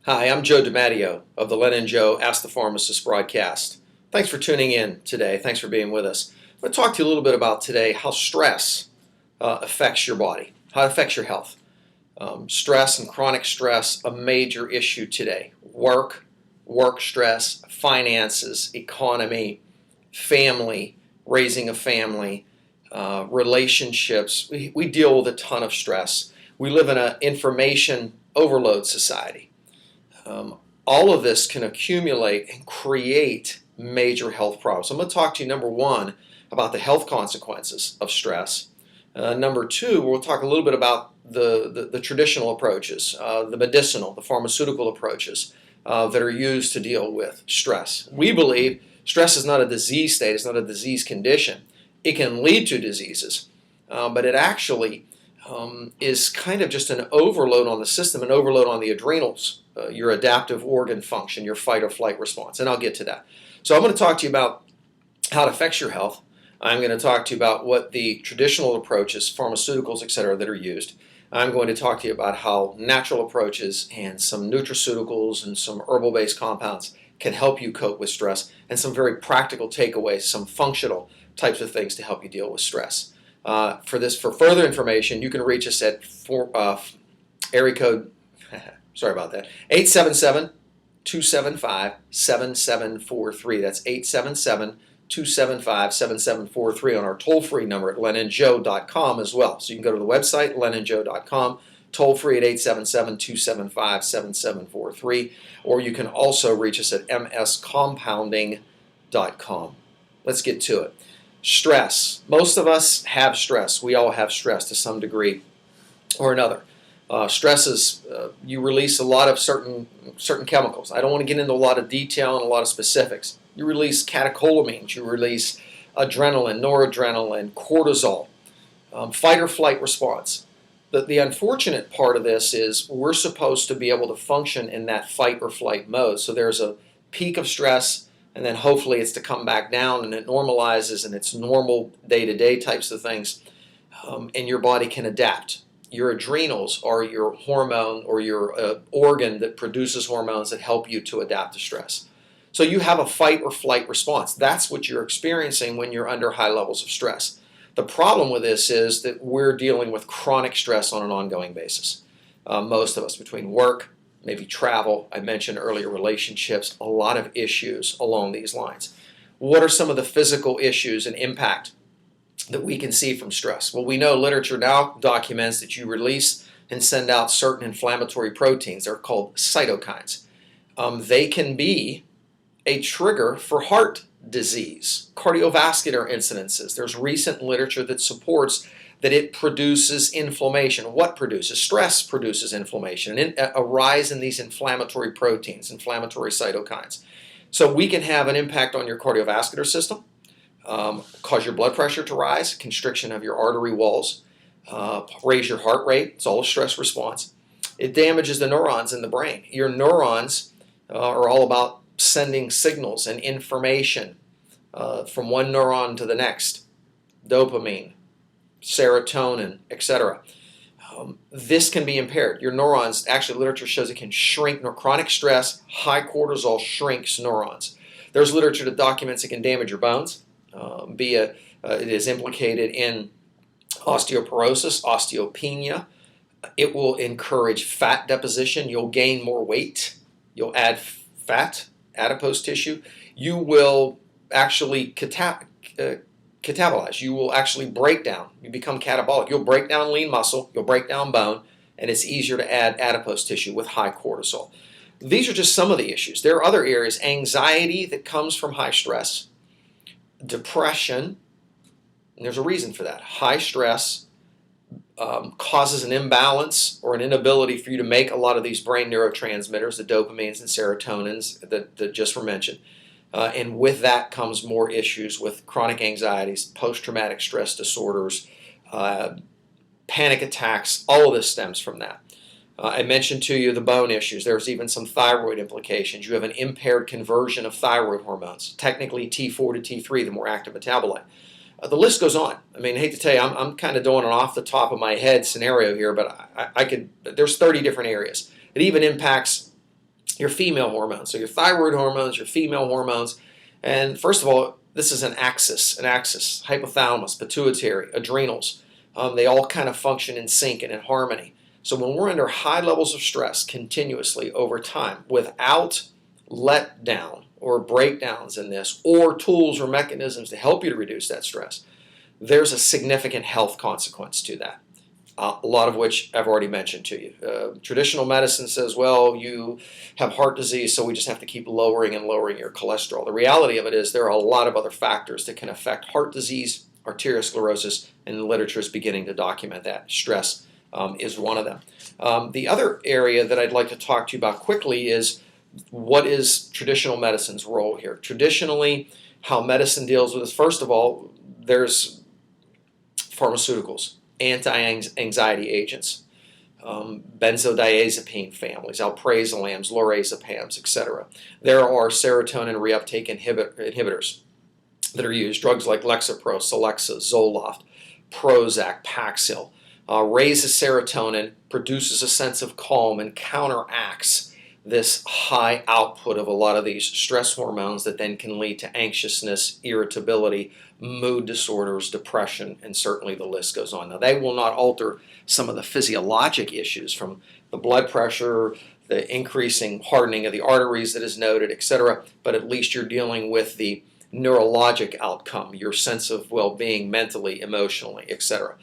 Hi, I'm Joe DiMatteo of the Len and Joe Ask the Pharmacist broadcast. Thanks for tuning in today. Thanks for being with us. I'm going to talk to you a little bit about today how stress affects your body, how it affects your health. Stress and chronic stress, a major issue today. Work stress, finances, economy, family, raising a family, relationships. We deal with a ton of stress. We live in an information overload society. All of this can accumulate and create major health problems. So I'm going to talk to you, number one, about the health consequences of stress. Number two, we'll talk a little bit about the traditional approaches, the medicinal, the pharmaceutical approaches that are used to deal with stress. We believe stress is not a disease state, it's not a disease condition. It can lead to diseases, but it actually is kind of just an overload on the system, an overload on the adrenals, your adaptive organ function, your fight or flight response, and I'll get to that. So I'm going to talk to you about how it affects your health. I'm going to talk to you about what the traditional approaches, pharmaceuticals, etc., that are used. I'm going to talk to you about how natural approaches and some nutraceuticals and some herbal-based compounds can help you cope with stress, and some very practical takeaways, some functional types of things to help you deal with stress. For further information, you can reach us at area code, sorry about that, 877-275-7743. That's 877-275-7743 on our toll-free number at lenandjoe.com as well. So you can go to the website, lenandjoe.com, toll-free at 877-275-7743, or you can also reach us at mscompounding.com. Let's get to it. Stress. Most of us have stress. We all have stress to some degree or another. Stress is you release a lot of certain chemicals. I don't want to get into a lot of detail and a lot of specifics. You release catecholamines. You release adrenaline, noradrenaline, cortisol, fight or flight response. The unfortunate part of this is we're supposed to be able to function in that fight or flight mode. So there's a peak of stress, and then hopefully it's to come back down and it normalizes and it's normal day-to-day types of things, and your body can adapt. Your adrenals are your hormone or your organ that produces hormones that help you to adapt to stress. So you have a fight or flight response. That's what you're experiencing when you're under high levels of stress. The problem with this is that we're dealing with chronic stress on an ongoing basis. Most of us, between work, maybe travel, I mentioned earlier, relationships, a lot of issues along these lines. What are some of the physical issues and impact that we can see from stress? Well, we know literature now documents that you release and send out certain inflammatory proteins. They're called cytokines. They can be a trigger for heart disease, cardiovascular incidences. There's recent literature that supports that it produces inflammation. What produces? Stress produces inflammation, and a rise in these inflammatory proteins, inflammatory cytokines. So we can have an impact on your cardiovascular system, cause your blood pressure to rise, constriction of your artery walls, raise your heart rate. It's all a stress response. It damages the neurons in the brain. Your neurons are all about sending signals and information from one neuron to the next, dopamine, serotonin, etc. This can be impaired. Your neurons, actually literature shows it can shrink. Chronic stress, high cortisol shrinks neurons. There's literature that documents it can damage your bones. It is implicated in osteoporosis, osteopenia. It will encourage fat deposition. You'll gain more weight. You'll add fat, adipose tissue. You will actually catabolize. You will actually break down. You become catabolic. You'll break down lean muscle. You'll break down bone, and it's easier to add adipose tissue with high cortisol. These are just some of the issues. There are other areas. Anxiety that comes from high stress, depression, and there's a reason for that. High stress causes an imbalance or an inability for you to make a lot of these brain neurotransmitters, the dopamines and serotonins that just were mentioned. And with that comes more issues with chronic anxieties, post-traumatic stress disorders, panic attacks. All of this stems from that. I mentioned to you the bone issues. There's even some thyroid implications. You have an impaired conversion of thyroid hormones, technically T4 to T3, the more active metabolite. The list goes on. I mean, I hate to tell you, I'm kind of doing an off the top of my head scenario here, but there's 30 different areas. It even impacts your female hormones. So your thyroid hormones, your female hormones. And first of all, this is an axis, hypothalamus, pituitary, adrenals. They all kind of function in sync and in harmony. So when we're under high levels of stress continuously over time without letdown or breakdowns in this, or tools or mechanisms to help you to reduce that stress, there's a significant health consequence to that. A lot of which I've already mentioned to you. Traditional medicine says, well, you have heart disease, so we just have to keep lowering and lowering your cholesterol. The reality of it is there are a lot of other factors that can affect heart disease, arteriosclerosis, and the literature is beginning to document that. Stress is one of them. The other area that I'd like to talk to you about quickly is what is traditional medicine's role here. Traditionally, how medicine deals with this, first of all, there's pharmaceuticals, anti-anxiety agents, benzodiazepine families, alprazolam, lorazepams, etc. There are serotonin reuptake inhibitors that are used, drugs like Lexapro, Celexa, Zoloft, Prozac, Paxil. Raises serotonin, produces a sense of calm, and counteracts this high output of a lot of these stress hormones that then can lead to anxiousness, irritability, mood disorders, depression, and certainly the list goes on. Now, they will not alter some of the physiologic issues from the blood pressure, the increasing hardening of the arteries that is noted, etc., but at least you're dealing with the neurologic outcome, your sense of well-being mentally, emotionally, etc.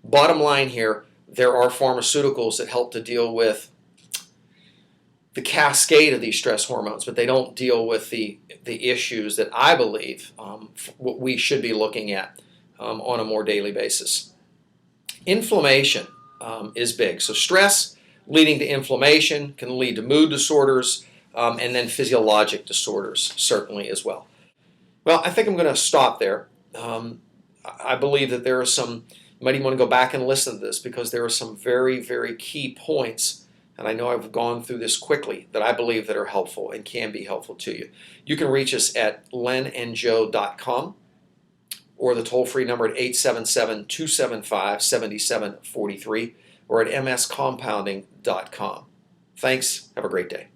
Bottom line here, there are pharmaceuticals that help to deal with the cascade of these stress hormones, but they don't deal with the issues that I believe what we should be looking at on a more daily basis. Inflammation is big. So stress leading to inflammation can lead to mood disorders and then physiologic disorders certainly as well. Well, I think I'm going to stop there. I believe that there are some, you might even want to go back and listen to this because there are some very, very key points, and I know I've gone through this quickly, that I believe that are helpful and can be helpful to you. You can reach us at lenandjoe.com or the toll-free number at 877-275-7743 or at mscompounding.com. Thanks. Have a great day.